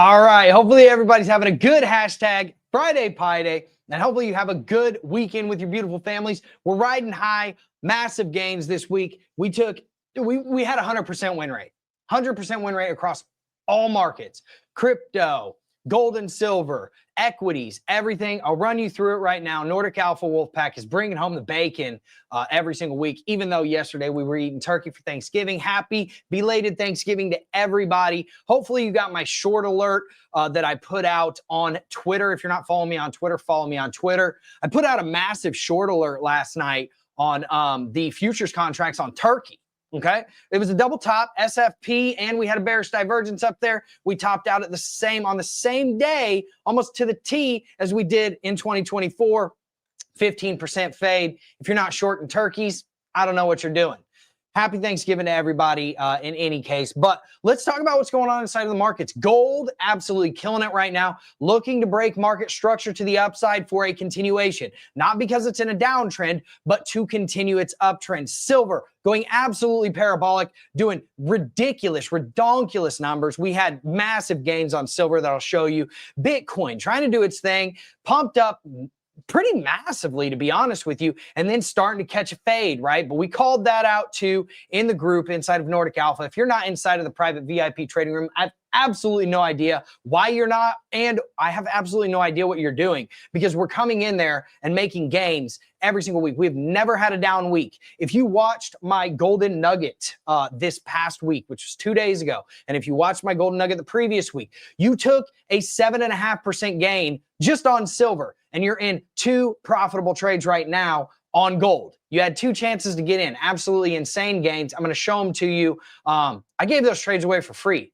All right. Hopefully everybody's having a good hashtag Friday Pie Day, and hopefully you have a good weekend with your beautiful families. We're riding high, massive gains this week. We had a 100% win rate, 100% win rate across all markets, crypto, gold and silver, equities, everything. I'll run you through it right now. Nordic Alpha Wolfpack is bringing home the bacon every single week, even though yesterday we were eating turkey for Thanksgiving. Happy belated Thanksgiving to everybody. Hopefully you got my short alert that I put out on Twitter. If you're not following me on Twitter, follow me on Twitter. I put out a massive short alert last night on the futures contracts on turkey. Okay, it was a double top SFP, and we had a bearish divergence up there. We topped out at on the same day, almost to the T as we did in 2024. 15% fade. If you're not shorting turkeys, I don't know what you're doing. Happy Thanksgiving to everybody in any case. But let's talk about what's going on inside of the markets. Gold, absolutely killing it right now. Looking to break market structure to the upside for a continuation. Not because it's in a downtrend, but to continue its uptrend. Silver, going absolutely parabolic, doing ridiculous, redonkulous numbers. We had massive gains on silver that I'll show you. Bitcoin, trying to do its thing, pumped up pretty massively, to be honest with you, and then starting to catch a fade, right? But we called that out too in the group inside of Nordic Alpha. If you're not inside of the private VIP trading room, I have absolutely no idea why you're not, and I have absolutely no idea what you're doing, because we're coming in there and making gains every single week. We've never had a down week. If you watched my golden nugget this past week, which was 2 days ago, and if you watched my golden nugget the previous week, you took a 7.5% gain just on silver, and you're in 2 profitable trades right now on gold. You had 2 chances to get in. Absolutely insane gains. I'm going to show them to you. I gave those trades away for free.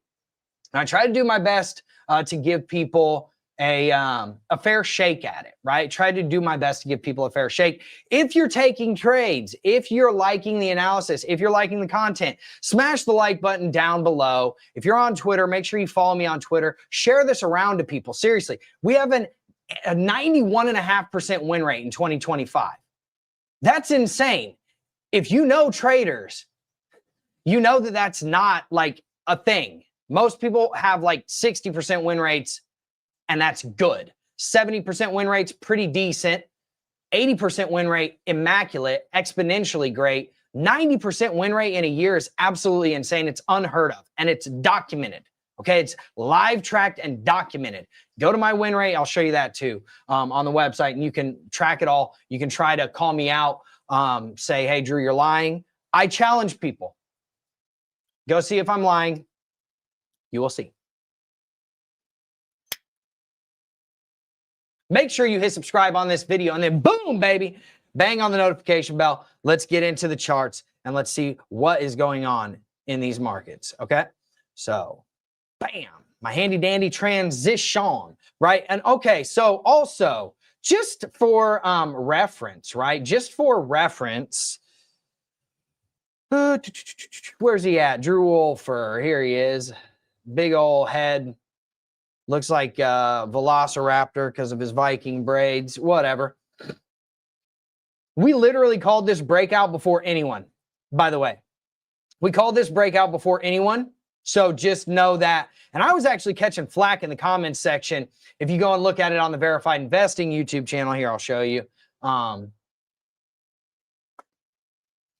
And I try to do my best to give people a fair shake at it, right? Try to do my best to give people a fair shake. If you're taking trades, if you're liking the analysis, if you're liking the content, smash the like button down below. If you're on Twitter, make sure you follow me on Twitter. Share this around to people. Seriously, we have a 91.5% win rate in 2025. That's insane. If you know traders, you know that that's not like a thing. Most people have like 60% win rates, and that's good. 70% win rates, pretty decent. 80% win rate, immaculate, exponentially great. 90% win rate in a year is absolutely insane. It's unheard of, and it's documented. Okay, it's live tracked and documented. Go to my win rate. I'll show you that too on the website, and you can track it all. You can try to call me out, say, hey, Drew, you're lying. I challenge people. Go see if I'm lying. You will see. Make sure you hit subscribe on this video, and then boom, baby, bang on the notification bell. Let's get into the charts, and let's see what is going on in these markets, okay? So, bam, my handy dandy transition, right? And okay, so also, just for reference, right? Just for reference, where's he at? Drew Wolfer, here he is. Big old head. Looks like Velociraptor because of his Viking braids, whatever. We literally called this breakout before anyone, by the way. We called this breakout before anyone. So just know that. And I was actually catching flack in the comments section. If you go and look at it on the Verified Investing YouTube channel, here, I'll show you.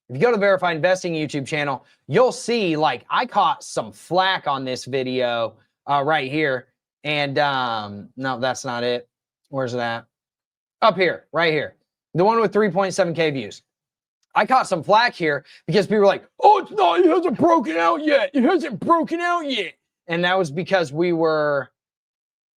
If you go to the Verified Investing YouTube channel, you'll see, like, I caught some flack on this video right here. And no, that's not it. Where's that? Up here, right here. The one with 3.7K views. I caught some flack here because people were like, oh, it's not, it hasn't broken out yet. It hasn't broken out yet. And that was because we were,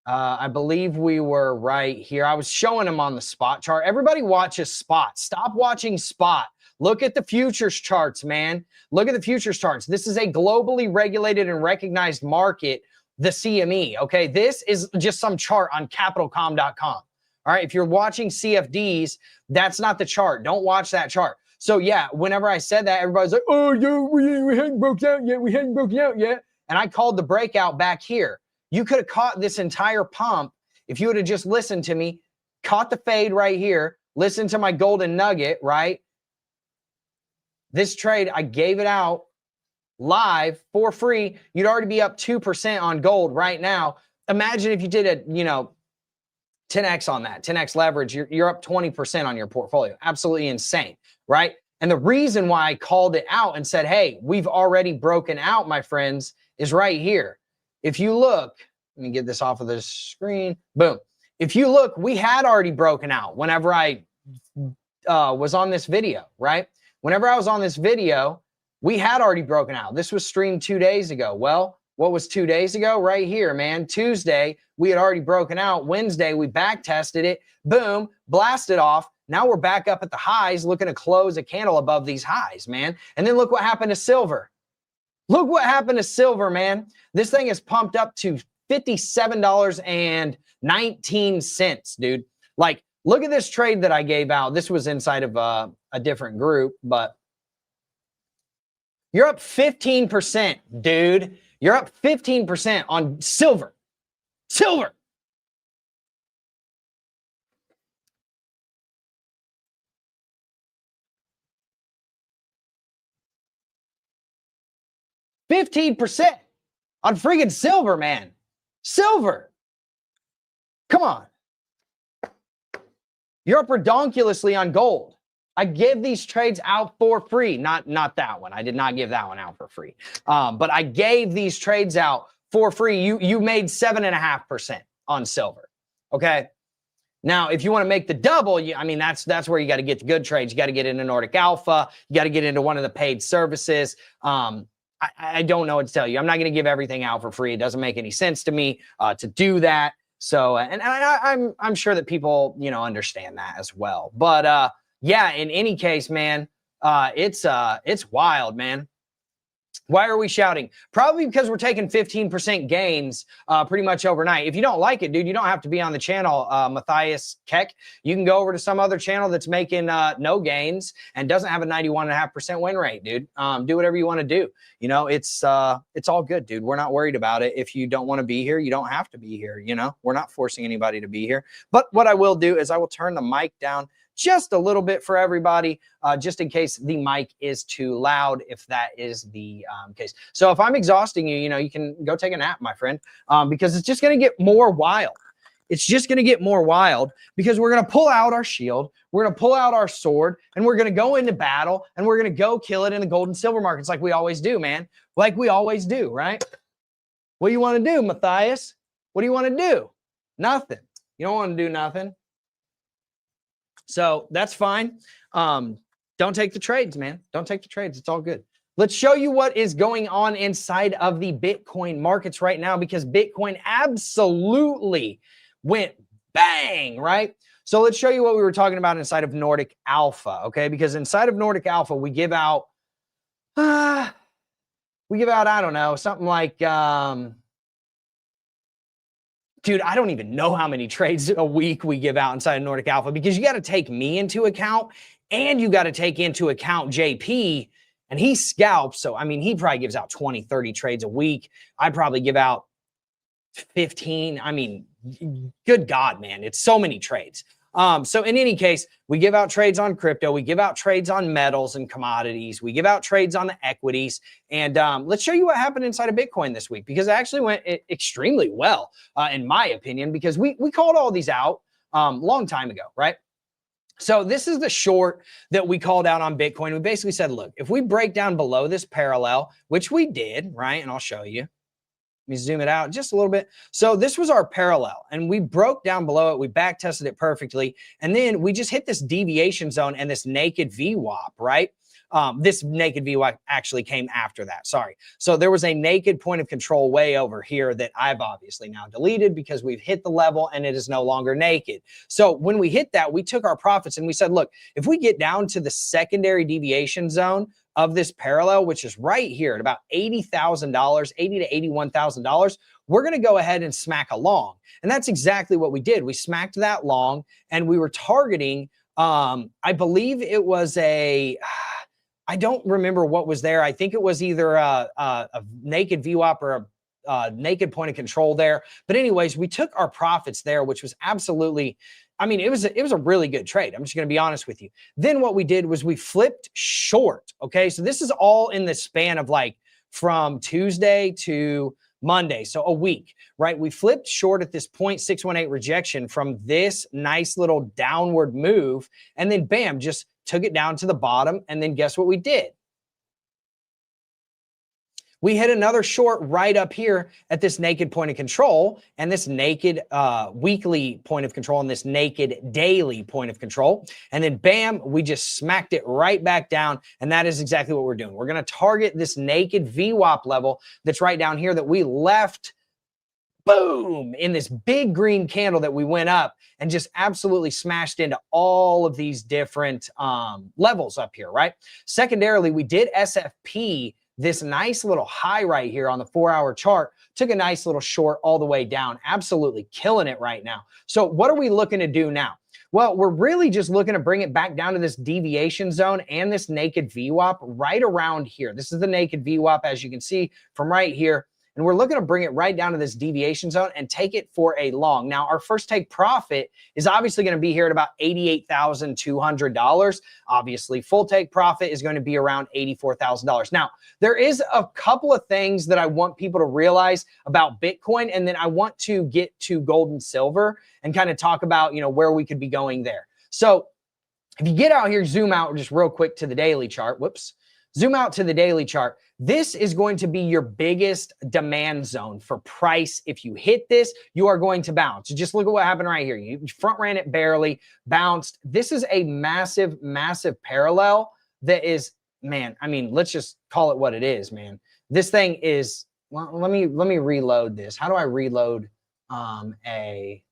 I believe we were right here. I was showing them on the spot chart. Everybody watches spot. Stop watching spot. Look at the futures charts, man. Look at the futures charts. This is a globally regulated and recognized market, the CME, okay? This is just some chart on capitalcom.com. All right, if you're watching CFDs, that's not the chart. Don't watch that chart. So yeah, whenever I said that, everybody's like, oh, yo, we hadn't broken out yet. We hadn't broken out yet. And I called the breakout back here. You could have caught this entire pump if you would have just listened to me, caught the fade right here, listened to my golden nugget, right? This trade, I gave it out live for free. You'd already be up 2% on gold right now. imagine if you did a, 10x on that, 10x leverage, you're up 20% on your portfolio. Absolutely insane, right? And the reason why I called it out and said, hey, we've already broken out, my friends, is right here. If you look, let me get this off of the screen. Boom. If you look, we had already broken out whenever I was on this video, right? Whenever I was on this video, we had already broken out. This was streamed 2 days ago. Well, what was 2 days ago? Right here, man. Tuesday, we had already broken out. Wednesday, we back tested it. Boom, blasted off. Now we're back up at the highs, looking to close a candle above these highs, man. And then look what happened to silver. Look what happened to silver, man. This thing is pumped up to $57.19, dude. Like, look at this trade that I gave out. This was inside of a different group, but you're up 15%, dude. You're up 15% on silver. Silver. $15% on friggin' silver, man. Silver. Come on. You're up redonkulously on gold. I give these trades out for free. Not that one. I did not give that one out for free. But I gave these trades out for free. You made 7.5% on silver. Okay. Now, if you want to make the double, that's where you got to get the good trades. You got to get into NORDIC Alpha. You got to get into one of the paid services. I don't know what to tell you. I'm not going to give everything out for free. It doesn't make any sense to me to do that. So, and I'm sure that people, understand that as well. But yeah, in any case, man, it's wild, man. Why are we shouting? Probably because we're taking 15% gains pretty much overnight. If you don't like it, dude, you don't have to be on the channel, Matthias Keck. You can go over to some other channel that's making no gains and doesn't have a 91.5% win rate, dude. Do whatever you want to do. It's all good, dude. We're not worried about it. If you don't want to be here, you don't have to be here. We're not forcing anybody to be here. But what I will do is I will turn the mic down just a little bit for everybody, just in case the mic is too loud, if that is the case. So if I'm exhausting you, you can go take a nap, my friend, because it's just going to get more wild. It's just going to get more wild because we're going to pull out our shield, we're going to pull out our sword, and we're going to go into battle, and we're going to go kill it in the gold and silver markets like we always do, man. Like we always do, right? What do you want to do, Matthias? What do you want to do? Nothing. You don't want to do nothing. So that's fine. Don't take the trades, man. Don't take the trades. It's all good. Let's show you what is going on inside of the Bitcoin markets right now, because Bitcoin absolutely went bang, right? So let's show you what we were talking about inside of NORDIC Alpha, okay? Because inside of NORDIC Alpha, we give out, I don't know, something like, dude, I don't even know how many trades a week we give out inside of NORDIC Alpha, because you got to take me into account and you got to take into account JP, and he scalps. So, he probably gives out 20, 30 trades a week. I probably give out 15. Good God, man, it's so many trades. So in any case, we give out trades on crypto. We give out trades on metals and commodities. We give out trades on the equities. And let's show you what happened inside of Bitcoin this week, because it actually went extremely well, in my opinion, because we called all these out long time ago, right? So this is the short that we called out on Bitcoin. We basically said, look, if we break down below this parallel, which we did, right? And I'll show you. Let me zoom it out just a little bit. So this was our parallel, and we broke down below it. We back tested it perfectly. And then we just hit this deviation zone and this naked VWAP, right? This naked VWAP actually came after that. Sorry. So there was a naked point of control way over here that I've obviously now deleted because we've hit the level and it is no longer naked. So when we hit that, we took our profits and we said, look, if we get down to the secondary deviation zone of this parallel, which is right here at about $80,000, $80,000 to $81,000, we're going to go ahead and smack a long. And that's exactly what we did. We smacked that long, and we were targeting, I believe it was I don't remember what was there. I think it was either a naked VWAP or a naked point of control there. But anyways, we took our profits there, which was absolutely, it was a really good trade. I'm just going to be honest with you. Then what we did was we flipped short. Okay. So this is all in the span of like from Tuesday to Monday, so a week, right? We flipped short at this 0.618 rejection from this nice little downward move, and then bam, just took it down to the bottom, and then guess what we did? We hit another short right up here at this naked point of control and this naked weekly point of control and this naked daily point of control. And then bam, we just smacked it right back down. And that is exactly what we're doing. We're going to target this naked VWAP level that's right down here that we left, boom, in this big green candle that we went up and just absolutely smashed into all of these different levels up here, right? Secondarily, we did SFP this nice little high right here on the 4-hour chart, took a nice little short all the way down, absolutely killing it right now. So what are we looking to do now? Well, we're really just looking to bring it back down to this deviation zone and this naked VWAP right around here. This is the naked VWAP, as you can see from right here. And we're looking to bring it right down to this deviation zone and take it for a long. Now, our first take profit is obviously going to be here at about $88,200. Obviously, full take profit is going to be around $84,000. Now, there is a couple of things that I want people to realize about Bitcoin, and then I want to get to gold and silver and kind of talk about, you know, where we could be going there. So if you get out here, zoom out just real quick to the daily chart. Whoops. Zoom out to the daily chart. This is going to be your biggest demand zone for price. If you hit this, you are going to bounce. Just look at what happened right here. You front ran it barely, bounced. This is a massive, massive parallel that is, man, I mean, let's just call it what it is, man. This thing is, well, let me reload this. How do I reload a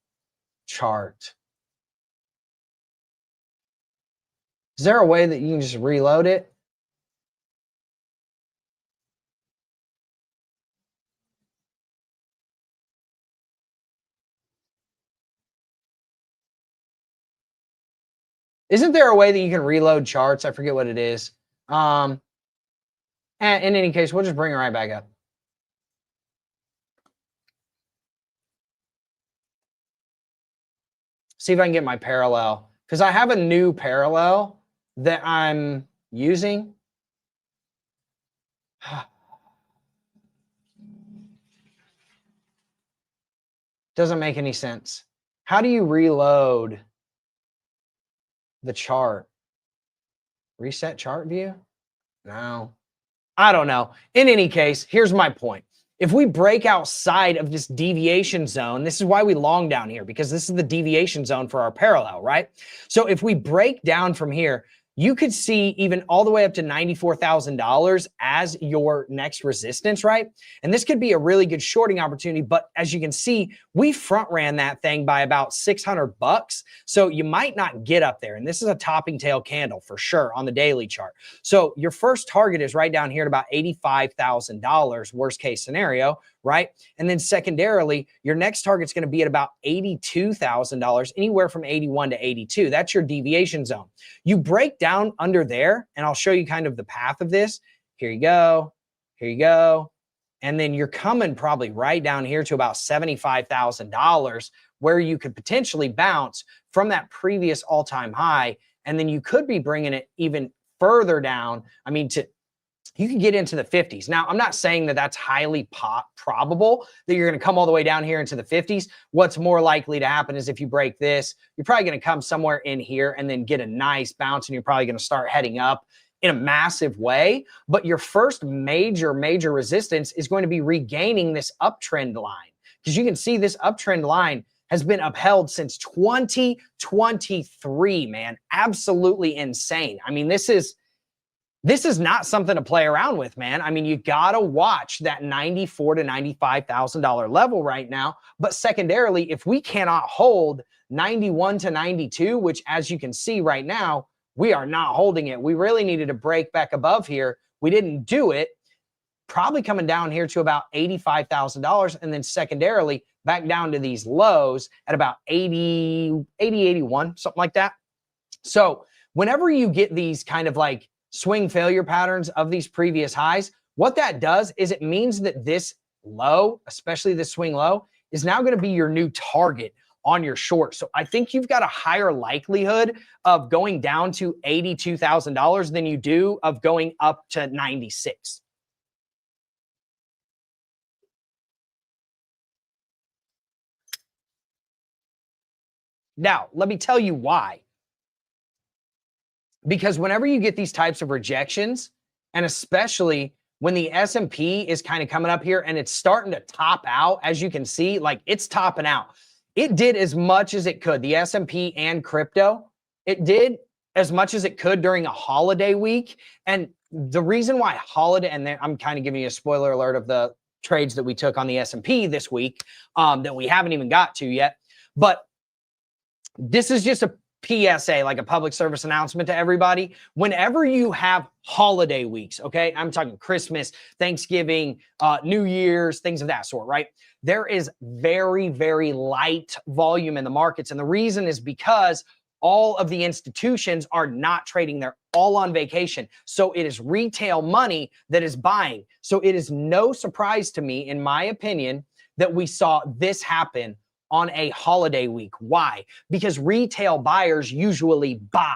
chart? Is there a way that you can just reload it? Isn't there a way that you can reload charts? I forget what it is. And in any case, we'll just bring it right back up. See if I can get my parallel, because I have a new parallel that I'm using. Doesn't make any sense. How do you reload the chart? Reset chart view? No, I don't know. In any case, here's my point. If we break outside of this deviation zone, this is why we long down here, because this is the deviation zone for our parallel, right? So if we break down from here, you could see even all the way up to $94,000 as your next resistance, right? And this could be a really good shorting opportunity, but as you can see, we front ran that thing by about 600 bucks. So you might not get up there. And this is a topping tail candle for sure on the daily chart. So your first target is right down here at about $85,000, worst case scenario, right? And then secondarily, your next target's going to be at about $82,000, anywhere from 81 to 82. That's your deviation zone. You break down under there, and I'll show you kind of the path of this. Here you go. Here you go. And then you're coming probably right down here to about $75,000, where you could potentially bounce from that previous all-time high. And then you could be bringing it even further down. I mean, you can get into the 50s. Now, I'm not saying that that's highly probable that you're going to come all the way down here into the 50s. What's more likely to happen is if you break this, you're probably going to come somewhere in here and then get a nice bounce, and you're probably going to start heading up in a massive way. But your first major resistance is going to be regaining this uptrend line, because you can see this uptrend line has been upheld since 2023, man. Absolutely insane. I mean, this is not something to play around with, man. I mean, you got to watch that $94,000 to $95,000 level right now. But secondarily, if we cannot hold 91 to 92, which as you can see right now, we are not holding it. We really needed to break back above here. We didn't do it. Probably coming down here to about $85,000. And then secondarily, back down to these lows at about 80, 81, something like that. So whenever you get these kind of like swing failure patterns of these previous highs, what that does is it means that this low, especially this swing low, is now going to be your new target on your short. So I think you've got a higher likelihood of going down to $82,000 than you do of going up to 96. Now, let me tell you why. Because whenever you get these types of rejections, and especially when the S&P is kind of coming up here and it's starting to top out, as you can see, like it's topping out. It did as much as it could. The S&P and crypto, it did as much as it could during a holiday week. And the reason why holiday, and I'm kind of giving you a spoiler alert of the trades that we took on the S&P this week that we haven't even got to yet. But this is just a PSA, like a public service announcement to everybody. Whenever you have holiday weeks, okay, I'm talking Christmas, Thanksgiving, New Year's, things of that sort, right? There is very, very light volume in the markets. And the reason is because all of the institutions are not trading. They're all on vacation. So it is retail money that is buying. So it is no surprise to me, in my opinion, that we saw this happen on a holiday week. Why? Because retail buyers usually buy.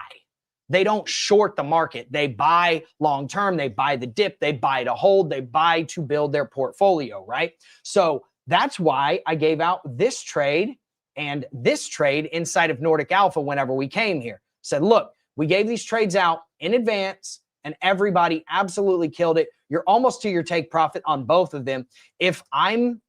They don't short the market. They buy long-term. They buy the dip. They buy to hold. They buy to build their portfolio, right? So that's why I gave out this trade and this trade inside of Nordic Alpha whenever we came here. Said, look, we gave these trades out in advance and everybody absolutely killed it. You're almost to your take profit on both of them. If I'm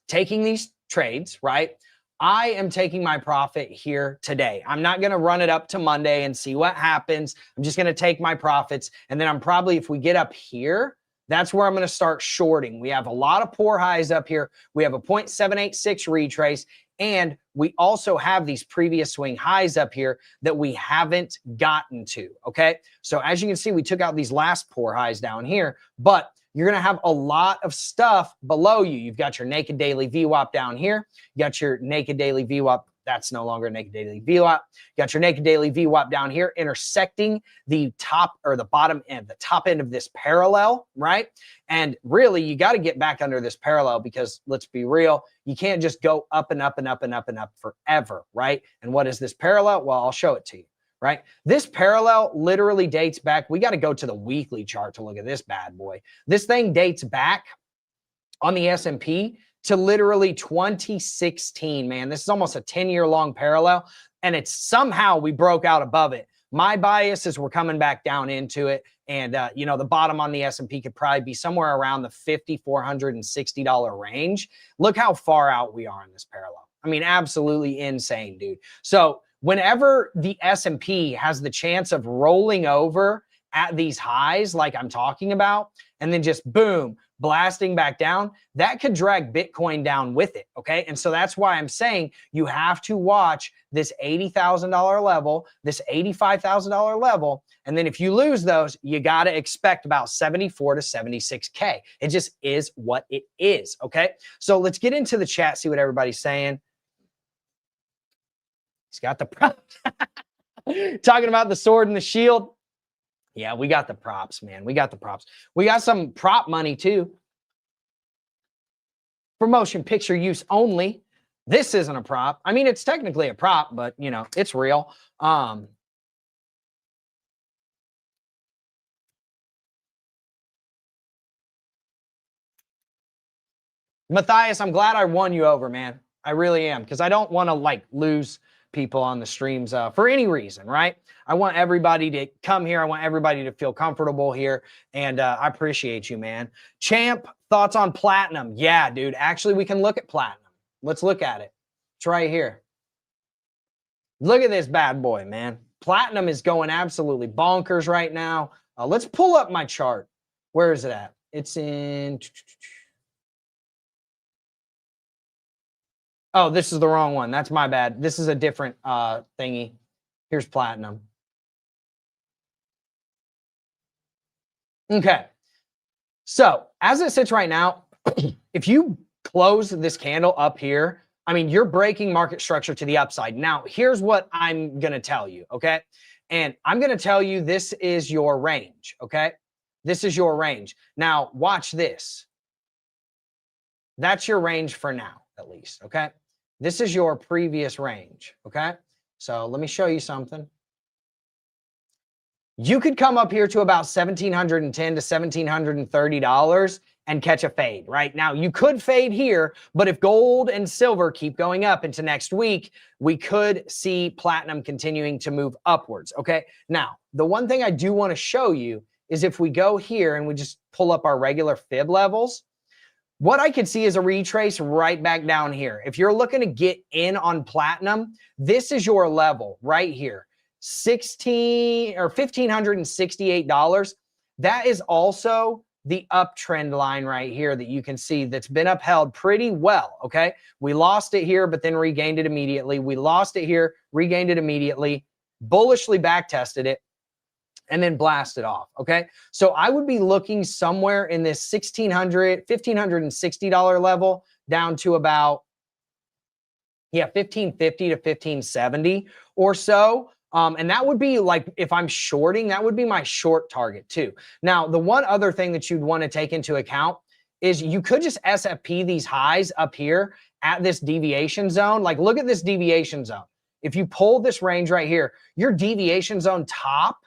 taking these trades, right, I am taking my profit here today. I'm not going to run it up to Monday and see what happens. I'm just going to take my profits. And then I'm probably, if we get up here, that's where I'm going to start shorting. We have a lot of poor highs up here. We have a 0.786 retrace. And we also have these previous swing highs up here that we haven't gotten to. Okay. So as you can see, we took out these last poor highs down here, but you're going to have a lot of stuff below you. You've got your naked daily VWAP down here. You got your naked daily VWAP. That's no longer a naked daily VWAP. You got your naked daily VWAP down here intersecting the top or the bottom end, the top end of this parallel, right? And really, you got to get back under this parallel because let's be real, you can't just go up and up and up and up and up forever, right? And what is this parallel? Well, I'll show it to you. Right? This parallel literally dates back. We got to go to the weekly chart to look at this bad boy. This thing dates back on the S&P to literally 2016, man. This is almost a 10-year long parallel, and it's somehow we broke out above it. My bias is we're coming back down into it, and you know, the bottom on the S&P could probably be somewhere around the $5,460 range. Look how far out we are in this parallel. I mean, absolutely insane, dude. So whenever the S&P has the chance of rolling over at these highs like I'm talking about, and then just boom, blasting back down, that could drag Bitcoin down with it, okay? And so that's why I'm saying you have to watch this $80,000 level, this $85,000 level, and then if you lose those, you got to expect about 74 to 76K. It just is what it is, okay? So let's get into the chat, see what everybody's saying. He's got the props. Talking about the sword and the shield. Yeah, we got the props, man. We got the props. We got some prop money too. For motion picture use only. This isn't a prop. I mean, it's technically a prop, but you know, it's real. Matthias, I'm glad I won you over, man. I really am, because I don't want to like lose people on the streams for any reason, right? I want everybody to come here. I want everybody to feel comfortable here. And I appreciate you, man. Champ, thoughts on platinum? Yeah, dude. Actually, we can look at platinum. Let's look at it. It's right here. Look at this bad boy, man. Platinum is going absolutely bonkers right now. Let's pull up my chart. Where is it at? It's in... Oh, this is the wrong one. That's my bad. This is a different thingy. Here's platinum. Okay. So as it sits right now, if you close this candle up here, I mean, you're breaking market structure to the upside. Now, here's what I'm going to tell you, okay? And I'm going to tell you this is your range, okay? This is your range. Now, watch this. That's your range for now, at least, okay? This is your previous range, okay? So let me show you something. You could come up here to about $1,710 to $1,730 and catch a fade, right? Now, you could fade here, but if gold and silver keep going up into next week, we could see platinum continuing to move upwards, okay? Now, the one thing I do want to show you is if we go here and we just pull up our regular fib levels, what I could see is a retrace right back down here. If you're looking to get in on platinum, this is your level right here, $1,568. That is also the uptrend line right here that you can see that's been upheld pretty well, okay? We lost it here, but then regained it immediately. We lost it here, regained it immediately, bullishly back tested it, and then blasted off, okay? So I would be looking somewhere in this $1,560 level down to about, yeah, $1,550 to $1,570 or so. And that would be like, if I'm shorting, that would be my short target too. Now, the one other thing that you'd want to take into account is you could just SFP these highs up here at this deviation zone. Like, look at this deviation zone. If you pull this range right here, your deviation zone top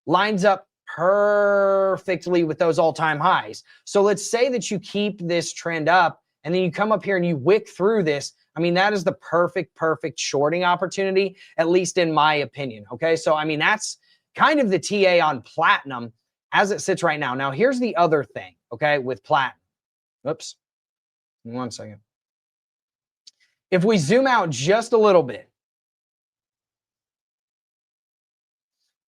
lines up perfectly with those all-time highs. So let's say that you keep this trend up and then you come up here and you wick through this. I mean, that is the perfect shorting opportunity, at least in my opinion, okay? So, I mean, that's kind of the TA on platinum as it sits right now. Now, here's the other thing, okay, with platinum. Oops, 1 second. If we zoom out just a little bit,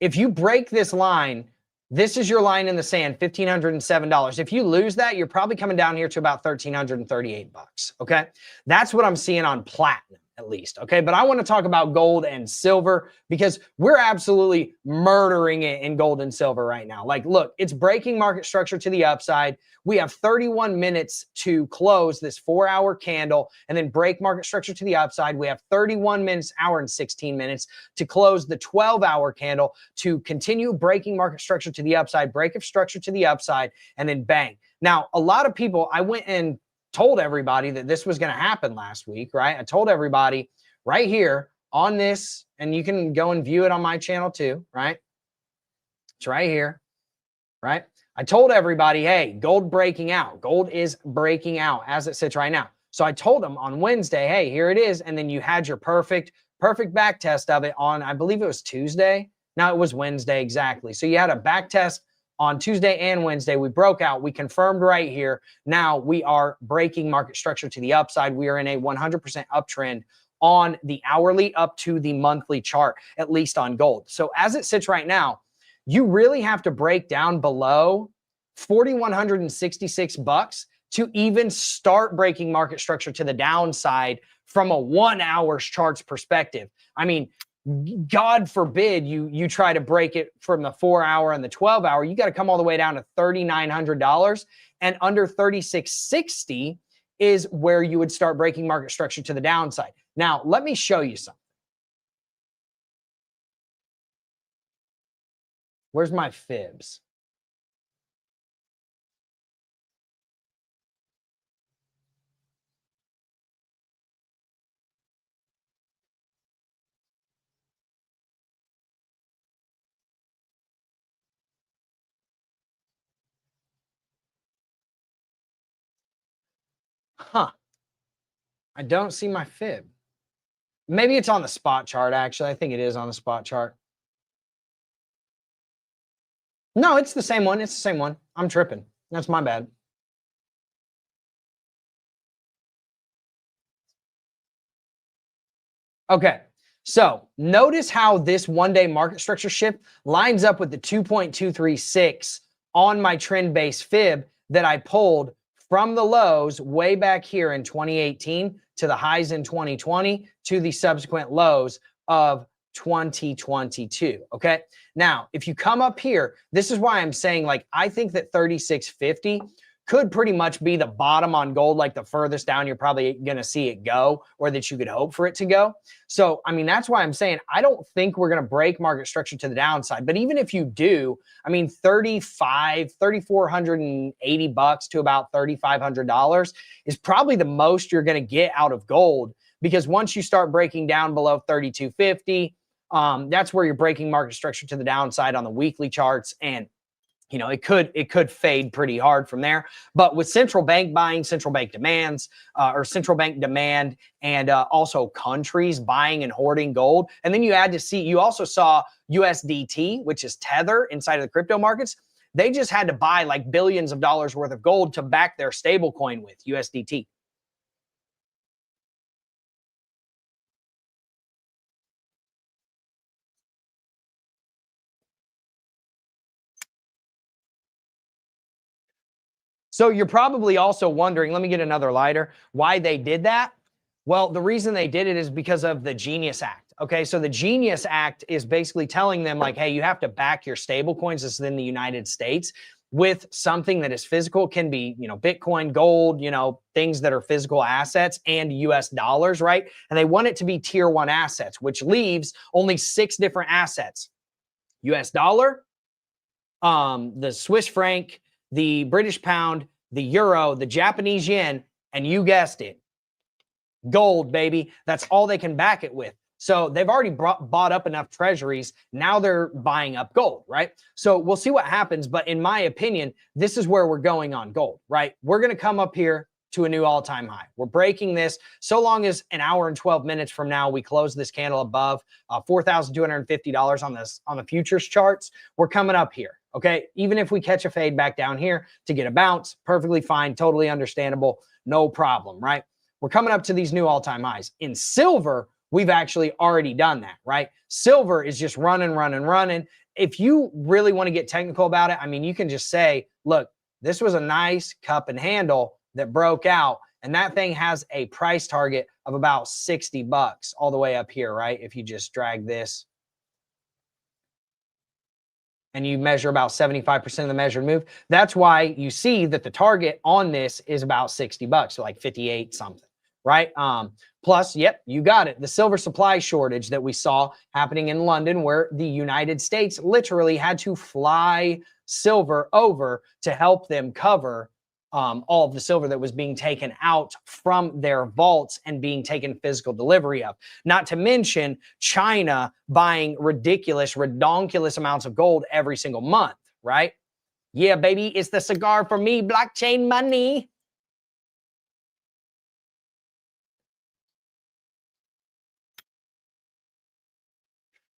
if you break this line, this is your line in the sand, $1,507. If you lose that, you're probably coming down here to about $1,338, okay? That's what I'm seeing on platinum, at least, okay? But I want to talk about gold and silver because we're absolutely murdering it in gold and silver right now. Like, look, it's breaking market structure to the upside. We have 31 minutes to close this 4-hour candle and then break market structure to the upside. We have 31 minutes, hour and 16 minutes to close the 12-hour candle to continue breaking market structure to the upside, break of structure to the upside, and then bang. Now, a lot of people, I went and told everybody that this was going to happen last week, right? I told everybody right here on this, and you can go and view it on my channel too, right? It's right here, right? I told everybody, hey, gold breaking out. Gold is breaking out as it sits right now. So I told them on Wednesday, hey, here it is. And then you had your perfect back test of it on, I believe it was Tuesday. No, it was Wednesday, exactly. So you had a back test on Tuesday and Wednesday. We broke out. We confirmed right here. Now we are breaking market structure to the upside. We are in a 100% uptrend on the hourly up to the monthly chart, at least on gold. So as it sits right now, you really have to break down below $4,166 to even start breaking market structure to the downside from a 1-hour charts perspective. I mean, God forbid you try to break it from the 4-hour and the 12-hour. You got to come all the way down to $3,900, and under 3,660 is where you would start breaking market structure to the downside. Now, let me show you something. Where's my fibs? Huh. I don't see my fib. Maybe it's on the spot chart, actually. I think it is on the spot chart. No, it's the same one. It's the same one. I'm tripping. That's my bad. Okay, so notice how this one-day market structure shift lines up with the 2.236 on my trend-based fib that I pulled from the lows way back here in 2018 to the highs in 2020 to the subsequent lows of 2022, okay? Now, if you come up here, this is why I'm saying, like, I think that 3650 could pretty much be the bottom on gold, like the furthest down you're probably going to see it go, or that you could hope for it to go. So, I mean, that's why I'm saying I don't think we're going to break market structure to the downside. But even if you do, I mean, $3,480 to about $3,500 is probably the most you're going to get out of gold, because once you start breaking down below 3250, that's where you're breaking market structure to the downside on the weekly charts. And you know, it could fade pretty hard from there. But with central bank buying, central bank demands, or central bank demand, and also countries buying and hoarding gold, and then you also saw USDT, which is Tether inside of the crypto markets. They just had to buy like billions of dollars worth of gold to back their stable coin with USDT. So you're probably also wondering, let me get another lighter, why they did that. Well, the reason they did it is because of the Genius Act. Okay, so the Genius Act is basically telling them like, hey, you have to back your stable coins, this is in the United States, with something that is physical. It can be, you know, Bitcoin, gold, you know, things that are physical assets, and US dollars, right? And they want it to be tier 1 assets, which leaves only 6 different assets: US dollar, the Swiss franc, the British pound, the euro, the Japanese yen, and you guessed it, gold, baby. That's all they can back it with. So they've already bought up enough treasuries. Now they're buying up gold, right? So we'll see what happens. But in my opinion, this is where we're going on gold, right? We're going to come up here to a new all-time high. We're breaking this so long as an hour and 12 minutes from now we close this candle above $4,250 on the futures charts. We're coming up here. Okay, even if we catch a fade back down here to get a bounce, perfectly fine, totally understandable, no problem, right? We're coming up to these new all-time highs. In silver, we've actually already done that, right? Silver is just running. If you really want to get technical about it, I mean, you can just say, look, this was a nice cup and handle that broke out, and that thing has a price target of about $60 all the way up here, right? If you just drag this and you measure about 75% of the measured move, that's why you see that the target on this is about $60, so like 58 something, right? Plus, yep, you got it. The silver supply shortage that we saw happening in London, where the United States literally had to fly silver over to help them cover all of the silver that was being taken out from their vaults and being taken physical delivery of. Not to mention China buying ridiculous, redonkulous amounts of gold every single month, right? Yeah, baby, it's the cigar for me, blockchain money.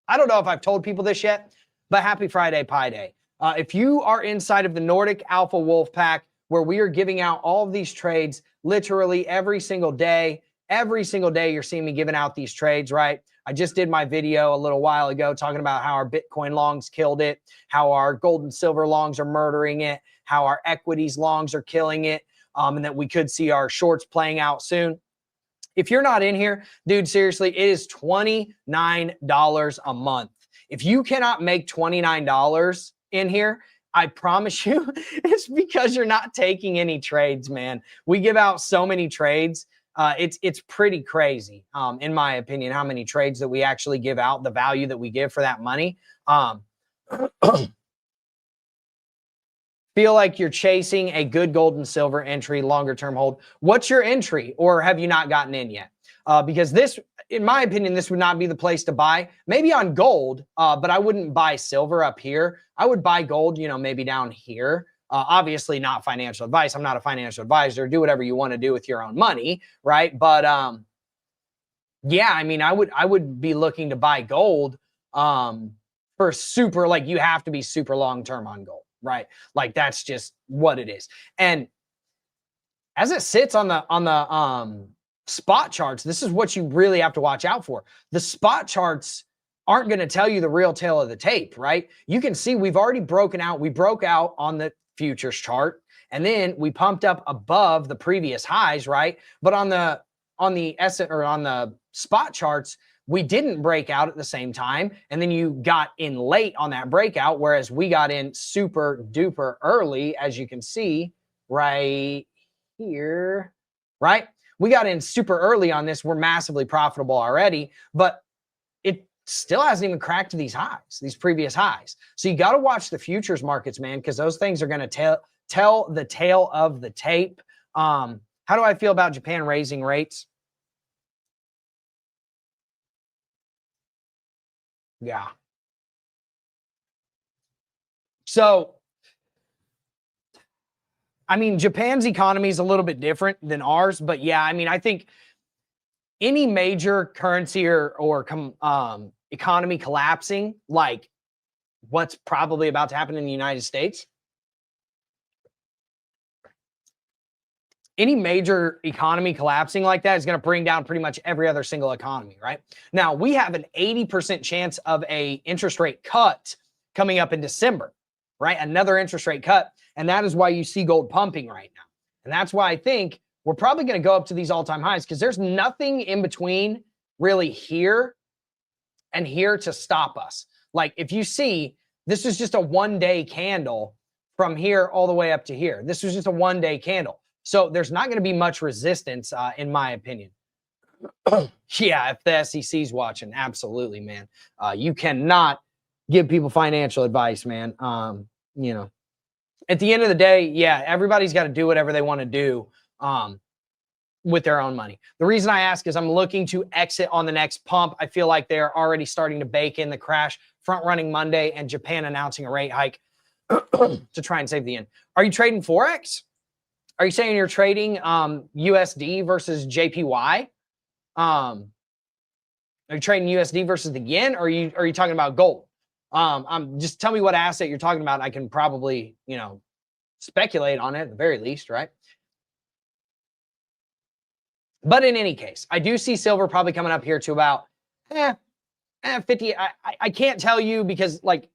I don't know if I've told people this yet, but happy Friday Pi Day. If you are inside of the Nordic Alpha Wolf Pack, where we are giving out all of these trades literally every single day you're seeing me giving out these trades, right? I just did my video a little while ago talking about how our Bitcoin longs killed it, how our gold and silver longs are murdering it, how our equities longs are killing it, and that we could see our shorts playing out soon. If you're not in here, dude, seriously, it is $29 a month. If you cannot make $29 in here, I promise you, it's because you're not taking any trades, man. We give out so many trades. It's pretty crazy, in my opinion, how many trades that we actually give out, the value that we give for that money. Feel like you're chasing a good gold and silver entry, longer term hold. What's your entry, or have you not gotten in yet? Because this, in my opinion, this would not be the place to buy. Maybe on gold, but I wouldn't buy silver up here. I would buy gold, you know, maybe down here. Obviously not financial advice. I'm not a financial advisor. Do whatever you want to do with your own money, right? But yeah, I mean, I would be looking to buy gold for super, like, you have to be super long term on gold, right? Like, that's just what it is. And as it sits on the spot charts, this is what you really have to watch out for. The spot charts aren't going to tell you the real tale of the tape, right? You can see we've already broken out. We broke out on the futures chart, and then we pumped up above the previous highs, right? But on the spot charts, we didn't break out at the same time, and then you got in late on that breakout, whereas we got in super duper early, as you can see right here, right? We got in super early on this. We're massively profitable already, but it still hasn't even cracked these highs, these previous highs. So you got to watch the futures markets, man, because those things are going to tell the tale of the tape. How do I feel about Japan raising rates? Yeah. So I mean, Japan's economy is a little bit different than ours, but yeah, I mean, I think any major currency or economy collapsing, like what's probably about to happen in the United States, any major economy collapsing like that is going to bring down pretty much every other single economy, right? Now, we have an 80% chance of a interest rate cut coming up in December, right? Another interest rate cut. And that is why you see gold pumping right now. And that's why I think we're probably going to go up to these all-time highs because there's nothing in between really here and here to stop us. Like if you see, this is just a one-day candle from here all the way up to here. This was just a one-day candle. So there's not going to be much resistance, in my opinion. Yeah, if the SEC's watching, absolutely, man. You cannot give people financial advice, man. You know, at the end of the day, yeah, everybody's got to do whatever they want to do with their own money. The reason I ask is I'm looking to exit on the next pump. I feel like they're already starting to bake in the crash, front-running Monday, and Japan announcing a rate hike to try and save the yen. Are you trading Forex? Are you saying you're trading USD versus JPY? Are you trading USD versus the yen, or are you talking about gold? Just tell me what asset you're talking about. I can probably, you know, speculate on it at the very least, right? But in any case, I do see silver probably coming up here to about 50. I can't tell you because like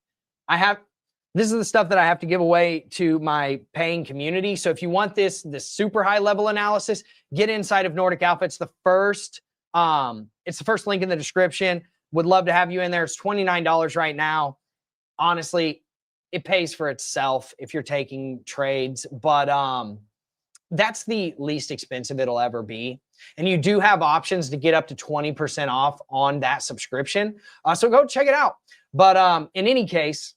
this is the stuff that I have to give away to my paying community. So if you want this super high level analysis, get inside of Nordic Alpha. It's the first link in the description. Would love to have you in there. It's $29 right now. Honestly, it pays for itself if you're taking trades, but that's the least expensive it'll ever be. And you do have options to get up to 20% off on that subscription. So go check it out. But in any case,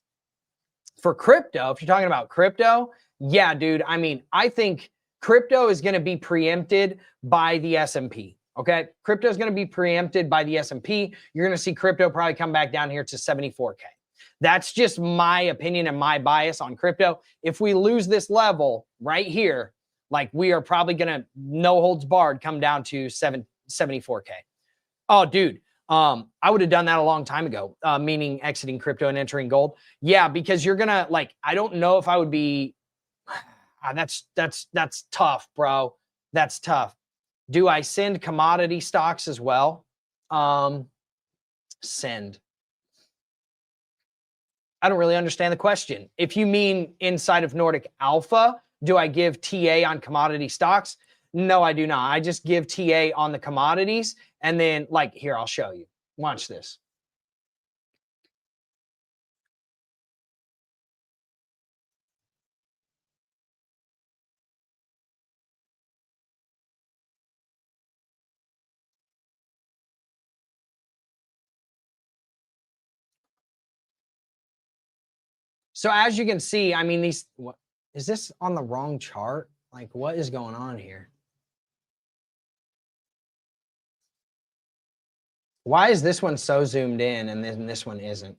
for crypto, if you're talking about crypto, yeah, dude, I mean, I think crypto is going to be preempted by the S&P. Okay, crypto is going to be preempted by the S&P. You're going to see crypto probably come back down here to 74K. That's just my opinion and my bias on crypto. If we lose this level right here, like we are probably going to, no holds barred, come down to 74K. Oh, dude, I would have done that a long time ago, meaning exiting crypto and entering gold. Yeah, because you're going to like, I don't know if I would be, that's tough, bro. That's tough. Do I send commodity stocks as well? Send. I don't really understand the question. If you mean inside of Nordic Alpha, do I give TA on commodity stocks? No, I do not. I just give TA on the commodities. And then like, here, I'll show you. Watch this. So as you can see, I mean, what is this on the wrong chart? Like, what is going on here? Why is this one so zoomed in and then this one isn't?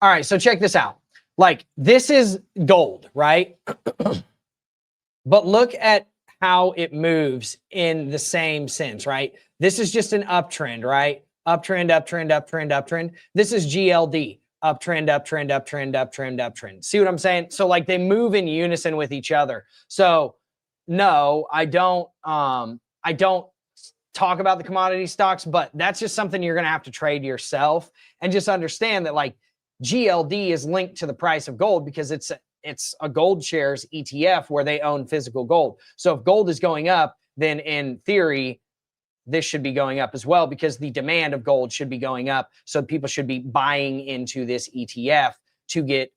All right, so check this out. Like, this is gold, right? But look at how it moves in the same sense, right? This is just an uptrend, right? Uptrend, uptrend, uptrend, uptrend. This is GLD. Uptrend, uptrend, uptrend, uptrend, uptrend. See what I'm saying? So like they move in unison with each other. So no, I don't talk about the commodity stocks, but that's just something you're going to have to trade yourself and just understand that like GLD is linked to the price of gold because it's a gold shares ETF where they own physical gold. So if gold is going up, then in theory, this should be going up as well because the demand of gold should be going up. So people should be buying into this ETF to get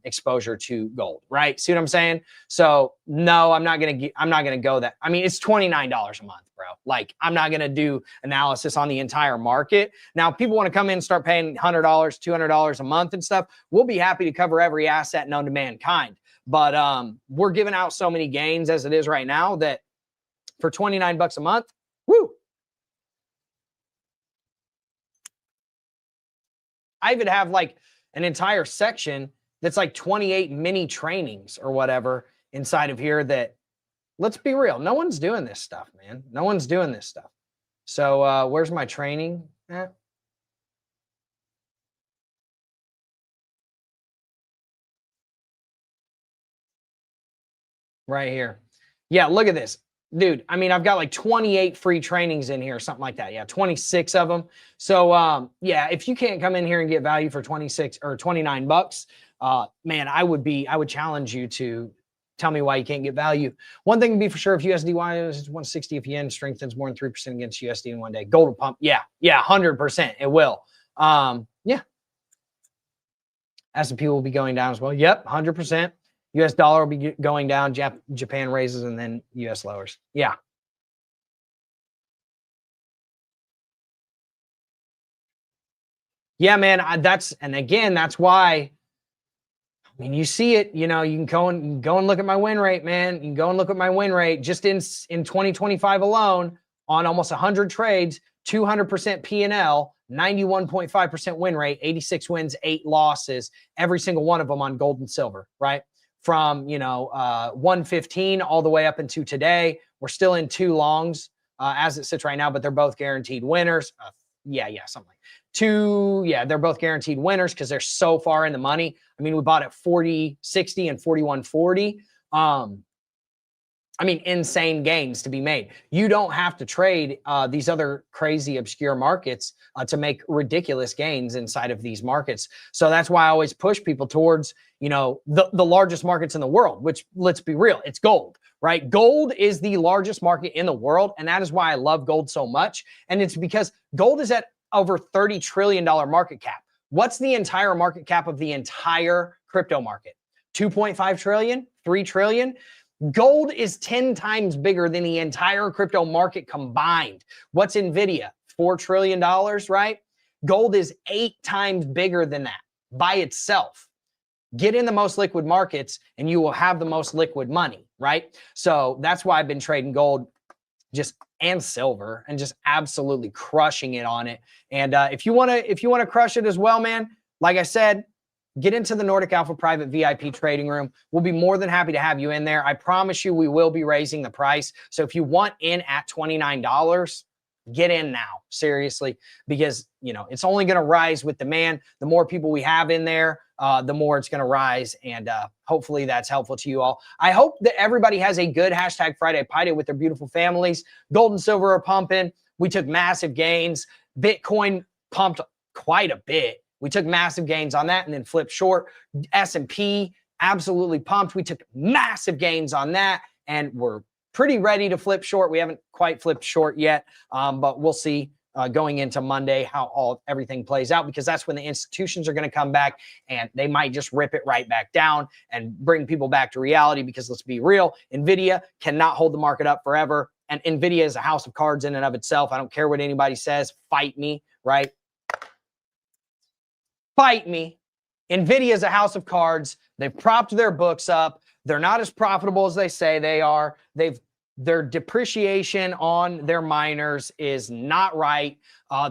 exposure to gold, right? See what I'm saying? So no, I'm not gonna go that. I mean, it's $29 a month, bro. Like, I'm not gonna do analysis on the entire market. Now, if people want to come in and start paying $100, $200 a month and stuff, we'll be happy to cover every asset known to mankind. But we're giving out so many gains as it is right now that for 29 bucks a month, woo. I even have like an entire section that's like 28 mini trainings or whatever inside of here that, let's be real, no one's doing this stuff, man. No one's doing this stuff. So where's my training at? Right here. Yeah, look at this. Dude, I mean, I've got like 28 free trainings in here, something like that. Yeah, 26 of them. So yeah, if you can't come in here and get value for 26 or 29 bucks, man, I would challenge you to tell me why you can't get value. One thing to be for sure, if USDY is 160, if yen strengthens more than 3% against USD in one day, gold will pump. Yeah, 100%. It will. Yeah. S&P will be going down as well. Yep, 100%. US dollar will be going down, Japan raises, and then US lowers. Yeah. Yeah, man, and again, that's why, I mean, you see it, you know, you can go and look at my win rate, man. You can go and look at my win rate just in 2025 alone on almost 100 trades, 200% P&L, 91.5% win rate, 86 wins, 8 losses, every single one of them on gold and silver, right? From, you know, 115 all the way up into today. We're still in 2 longs as it sits right now, but they're both guaranteed winners. Something like 2. Yeah, they're both guaranteed winners because they're so far in the money. I mean, we bought at 40.60 and 41.40. I mean, insane gains to be made. You don't have to trade these other crazy obscure markets to make ridiculous gains inside of these markets. So that's why I always push people towards, you know, the largest markets in the world, which, let's be real, it's gold, right? Gold is the largest market in the world. And that is why I love gold so much. And it's because gold is at over $30 trillion market cap. What's the entire market cap of the entire crypto market? 2.5 trillion, 3 trillion. Gold is 10 times bigger than the entire crypto market combined. What's NVIDIA? $4 trillion, right? Gold is 8 times bigger than that by itself. Get in the most liquid markets and you will have the most liquid money, right? So that's why I've been trading gold and silver and just absolutely crushing it on it. And if you want to crush it as well, man, like I said, get into the Nordic Alpha private VIP trading room. We'll be more than happy to have you in there. I promise you we will be raising the price. So if you want in at $29, get in now, seriously, because, you know, it's only going to rise with demand. The more people we have in there, the more it's going to rise. And hopefully that's helpful to you all. I hope that everybody has a good hashtag Friday Pie Day with their beautiful families. Gold and silver are pumping. We took massive gains. Bitcoin pumped quite a bit. We took massive gains on that and then flipped short. S&P absolutely pumped. We took massive gains on that and we're pretty ready to flip short. We haven't quite flipped short yet, but we'll see going into Monday how everything plays out, because that's when the institutions are going to come back and they might just rip it right back down and bring people back to reality, because let's be real, NVIDIA cannot hold the market up forever. And NVIDIA is a house of cards in and of itself. I don't care what anybody says. Fight me, right? Fight me. NVIDIA is a house of cards. They've propped their books up. They're not as profitable as they say they are. Their depreciation on their miners is not right.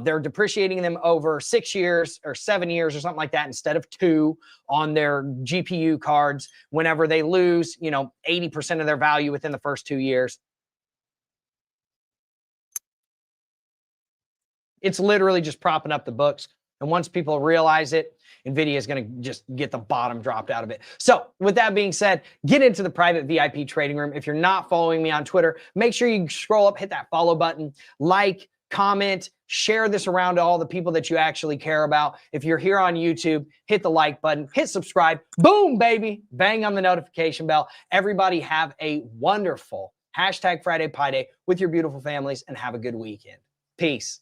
They're depreciating them over 6 years or 7 years or something like that instead of 2 on their GPU cards whenever they lose, you know, 80% of their value within the first 2 years. It's literally just propping up the books. And once people realize it, NVIDIA is going to just get the bottom dropped out of it. So with that being said, get into the private VIP trading room. If you're not following me on Twitter, make sure you scroll up, hit that follow button, like, comment, share this around to all the people that you actually care about. If you're here on YouTube, hit the like button, hit subscribe. Boom, baby. Bang on the notification bell. Everybody have a wonderful hashtag Friday Pie Day with your beautiful families and have a good weekend. Peace.